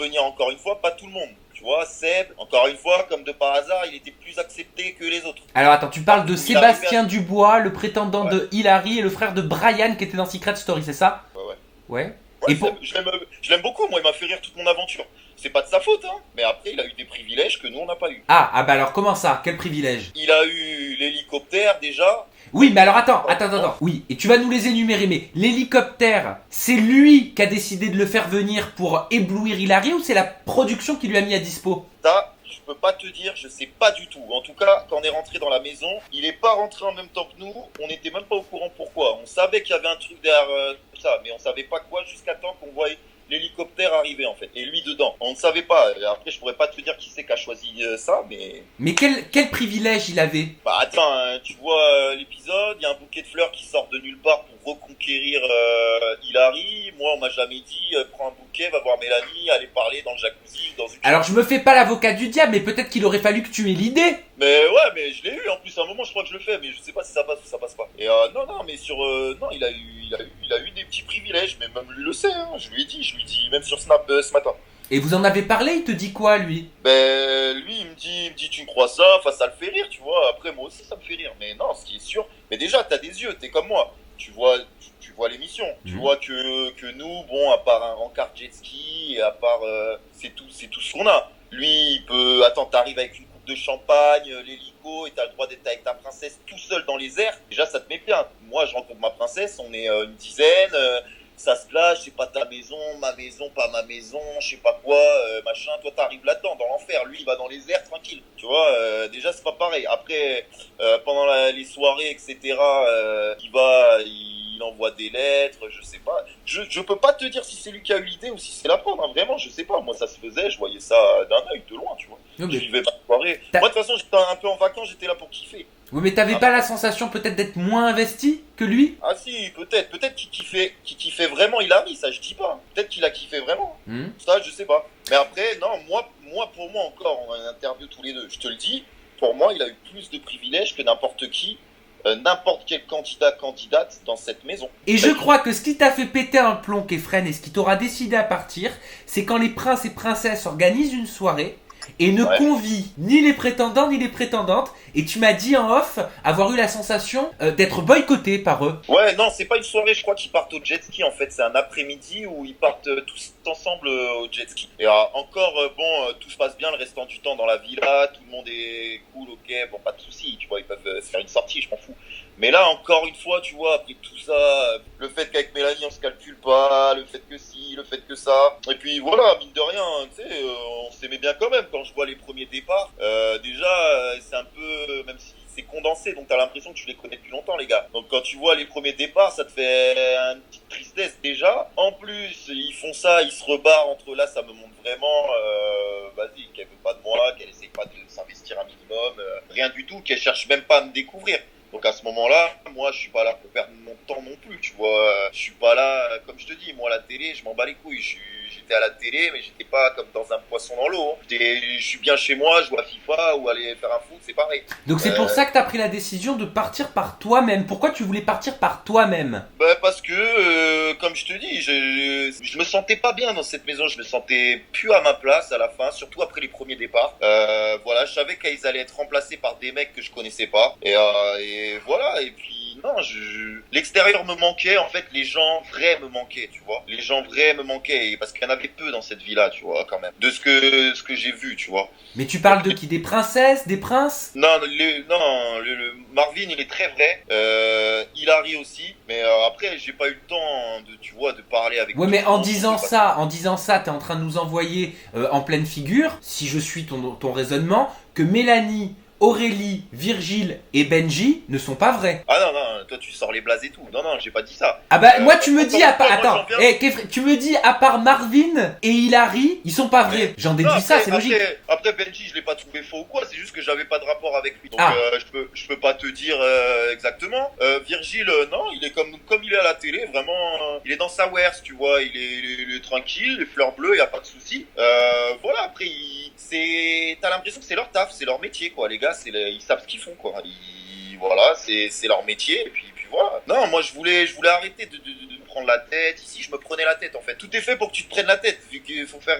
venir encore une fois, pas tout le monde. Tu vois, Seb, encore une fois, comme de par hasard, il était plus accepté que les autres. Alors attends, tu parles de Il arrivait Sébastien Dubois, le prétendant Ouais, de Hilary et le frère de Brian qui était dans Secret Story, c'est ça? ouais, ouais. Ouais. Ouais, Et Seb, pour... je l'aime beaucoup, moi, il m'a fait rire toute mon aventure. C'est pas de sa faute, hein, mais après, il a eu des privilèges que nous, on n'a pas eu. Ah bah alors comment ça? Quel privilège? Il a eu l'hélicoptère, déjà. Oui, mais alors attends. Oui, et tu vas nous les énumérer, mais l'hélicoptère, c'est lui qui a décidé de le faire venir pour éblouir Hilary ou c'est la production qui lui a mis à dispo? Ça, je peux pas te dire, je sais pas du tout. En tout cas, quand on est rentré dans la maison, il est pas rentré en même temps que nous. On n'était même pas au courant pourquoi. On savait qu'il y avait un truc derrière ça, mais on savait pas quoi jusqu'à temps qu'on voyait l'hélicoptère arriver en fait. Et lui dedans. On ne savait pas. Et après, je pourrais pas te dire qui c'est qui a choisi ça, mais Mais quel privilège il avait? bah attends, hein, tu vois l'épisode, il y a un bouquet de fleurs qui sort de nulle part pour reconquérir Hilary. Moi, on m'a jamais dit prends un bouquet, va voir Mélanie, allez parler dans le jacuzzi ou dans une Alors je me fais pas l'avocat du diable, mais peut-être qu'il aurait fallu que tu aies l'idée. Mais ouais, mais je l'ai eu en plus à un moment, je crois que je le fais, mais je sais pas si ça passe ou ça passe pas. Et non, mais sur non, il a eu des petits privilèges, mais même lui le sait. Hein, je lui ai dit même sur Snap ce matin. Et vous en avez parlé, il te dit quoi lui? Ben lui, il me dit, tu me crois ça? Enfin, ça le fait rire, tu vois. Après, moi aussi, ça me fait rire. Mais non, ce qui est sûr. Mais déjà, t'as des yeux, t'es comme moi. Tu vois l'émission. Tu vois que nous, bon, à part un rencard jet ski, et à part, c'est tout ce qu'on a. Lui, il peut, attends, t'arrives avec une coupe de champagne, l'hélico, et t'as le droit d'être avec ta princesse tout seul dans les airs. Déjà, ça te met bien. Moi, je rencontre ma princesse, on est une dizaine, ça se clash, c'est pas ta maison, ma maison, pas ma maison, je sais pas quoi, machin. Toi, t'arrives là-dedans, dans l'enfer. Lui, il va dans les airs tranquille. Tu vois, déjà, c'est pas pareil. Après, pendant les soirées, etc., il envoie des lettres, je sais pas. Je peux pas te dire si c'est lui qui a eu l'idée ou si c'est la prendre, hein. Vraiment, je sais pas. Moi, ça se faisait, je voyais ça d'un œil, de loin, tu vois. Non, Je mais vivais ma soirée. Moi, de toute façon, j'étais un peu en vacances, j'étais là pour kiffer. oui, mais t'avais Ah, pas la sensation peut-être d'être moins investi que lui? ah si, peut-être qu'il kiffait vraiment Hilary, ça je dis pas. Peut-être qu'il a kiffé vraiment. Hmm. Ça, je sais pas. Mais après, non, pour moi encore, on a une interview tous les deux. Je te le dis, pour moi, il a eu plus de privilèges que n'importe qui, n'importe quel candidate dans cette maison. Et je crois que ce qui t'a fait péter un plomb, Kefren, et ce qui t'aura décidé à partir, c'est quand les princes et princesses organisent une soirée et ne Ouais. convient ni les prétendants ni les prétendantes. Et tu m'as dit en off avoir eu la sensation d'être boycotté par eux. Ouais, non, c'est pas une soirée, je crois qu'ils partent au jet ski en fait, c'est un après-midi où ils partent tous ensemble au jet ski. Et encore, tout se passe bien le restant du temps dans la villa, tout le monde est cool, ok, bon, pas de soucis, tu vois, ils peuvent se faire une sortie, je m'en fous. Mais là, encore une fois, tu vois, après tout ça, le fait qu'avec Mélanie on se calcule pas, le fait que si, le fait que ça, et puis voilà, mine de rien, tu sais, on s'aimait bien quand même quand je vois les premiers départs. Déjà, c'est un peu, même si c'est condensé, donc t'as l'impression que tu les connais depuis longtemps, les gars. Donc quand tu vois les premiers départs, ça te fait une petite tristesse déjà. En plus, ils font ça, ils se rebarrent entre là, ça me montre vraiment, vas-y, qu'elle veut pas de moi, qu'elle essaye pas de s'investir un minimum, rien du tout, qu'elle cherche même pas à me découvrir. Donc à ce moment-là, moi je suis pas là pour perdre mon temps non plus, tu vois. Je suis pas là, comme je te dis, moi à la télé, je m'en bats les couilles. J'étais à la télé, mais j'étais pas comme dans un poisson dans l'eau. Hein. Je suis bien chez moi, je joue à FIFA ou aller faire un foot, c'est pareil. Donc c'est pour ça que t'as pris la décision de partir par toi-même. Pourquoi tu voulais partir par toi-même? Bah parce que, comme je te dis, je me sentais pas bien dans cette maison, je me sentais plus à ma place à la fin, surtout après les premiers départs. Voilà, je savais qu'ils allaient être remplacés par des mecs que je connaissais pas. Et voilà, et puis non, l'extérieur me manquait, en fait, les gens vrais me manquaient, tu vois. Les gens vrais me manquaient, parce qu'il y en avait peu dans cette vie-là, tu vois, quand même. De ce que j'ai vu, tu vois. Mais tu parles de qui? Des princesses? Des princes? Non, le Marvin, il est très vrai. Hilary aussi. Mais après, j'ai pas eu le temps tu vois, de parler avec. Ouais, tout mais le monde. en disant ça, t'es en train de nous envoyer en pleine figure, si je suis ton raisonnement, que Mélanie, Aurélie, Virgile et Benji ne sont pas vrais. Ah non, toi tu sors les blazes et tout. Non, j'ai pas dit ça. Ah bah moi tu me dis à part... moi, Attends, j'en viens- tu me dis à part Marvin et Hilary, ils sont pas vrais. J'en Non, déduis ça, c'est logique. Après Benji, je l'ai pas trouvé faux ou quoi. C'est juste que j'avais pas de rapport avec lui. Donc Ah. je peux pas te dire exactement. Virgile, non, il est comme il est à la télé. Vraiment, il est dans sa wares, tu vois. Il est tranquille, les fleurs bleues, y a pas de souci. Voilà. Après, t'as l'impression que c'est leur taf, c'est leur métier, quoi. Les gars, ils savent ce qu'ils font, quoi. Voilà, c'est leur métier. Et puis voilà. Non, moi je voulais arrêter de prendre la tête. Ici, je me prenais la tête en fait. Tout est fait pour que tu te prennes la tête, vu qu'il faut faire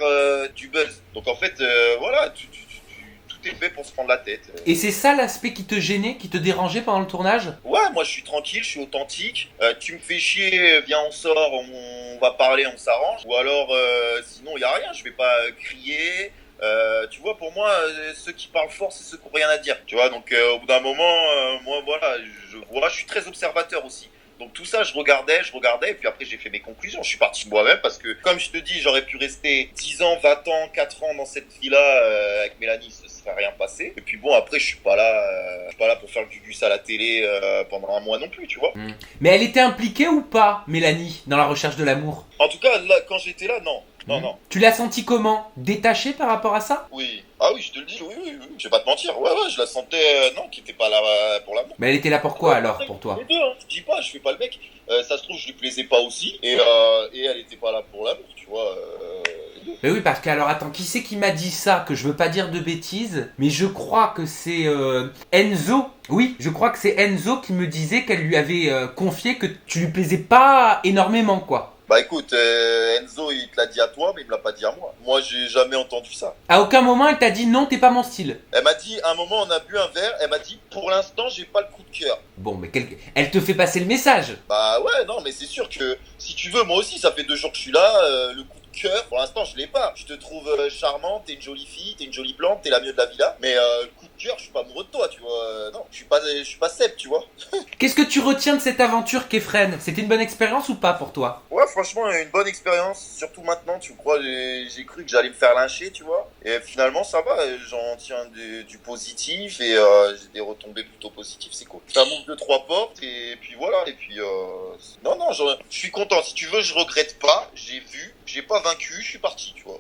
du buzz. Donc en fait, voilà, tout est fait pour se prendre la tête. Et c'est ça l'aspect qui te gênait, qui te dérangeait pendant le tournage? Ouais, moi je suis tranquille, je suis authentique. Tu me fais chier, viens on sort, on va parler, on s'arrange. Ou alors, sinon il y a rien, je vais pas crier. Tu vois, pour moi, ceux qui parlent fort, c'est ceux qui n'ont rien à dire. Tu vois, donc au bout d'un moment, moi voilà, je suis très observateur aussi. Donc tout ça, je regardais, et puis après j'ai fait mes conclusions. Je suis parti moi-même parce que, comme je te dis, j'aurais pu rester 10 ans, 20 ans, 4 ans dans cette vie-là avec Mélanie, ça ne serait rien passé. Et puis bon, après, je suis pas là pour faire le gugus à la télé pendant un mois non plus, tu vois. Mais elle était impliquée ou pas, Mélanie, dans la recherche de l'amour? En tout cas, là, quand j'étais là, non. Non. Tu l'as senti comment? Détachée par rapport à ça? Oui. Ah oui, je te le dis, oui. Je vais pas te mentir. Ouais, je la sentais, non, qui était pas là pour l'amour. Mais elle était là pour quoi alors, pour toi? Les deux, hein. Je dis pas, je fais pas le mec. Ça se trouve, je lui plaisais pas aussi. Et elle était pas là pour l'amour, tu vois. Mais oui, parce que alors attends, qui c'est qui m'a dit ça? Que je veux pas dire de bêtises, mais je crois que c'est Enzo. Oui, je crois que c'est Enzo qui me disait qu'elle lui avait confié que tu lui plaisais pas énormément, quoi. Bah écoute, Enzo, il te l'a dit à toi, mais il me l'a pas dit à moi. Moi, j'ai jamais entendu ça. À aucun moment elle t'a dit non, t'es pas mon style. Elle m'a dit, à un moment, on a bu un verre, elle m'a dit, pour l'instant, j'ai pas le coup de cœur. Bon, mais elle te fait passer le message. Bah ouais, non, mais c'est sûr que, si tu veux, moi aussi, ça fait 2 jours que je suis là, le coup de cœur, pour l'instant, je l'ai pas. Je te trouve charmante, t'es une jolie fille, t'es une jolie plante, t'es la mieux de la villa, mais le coup de cœur, je suis pas amoureux de toi, tu vois. Non, je suis pas Seb, tu vois. Qu'est-ce que tu retiens de cette aventure, Kefren? C'était une bonne expérience ou pas pour toi? Ouais, franchement, une bonne expérience, surtout maintenant, tu crois, j'ai cru que j'allais me faire lyncher, tu vois. Et finalement, ça va, j'en tiens du positif et j'ai des retombées plutôt positives, c'est cool. Ça m'ouvre 2-3 portes et puis voilà, et puis non, je suis content. Si tu veux, je regrette pas, j'ai vu, j'ai pas vaincu, je suis parti, tu vois.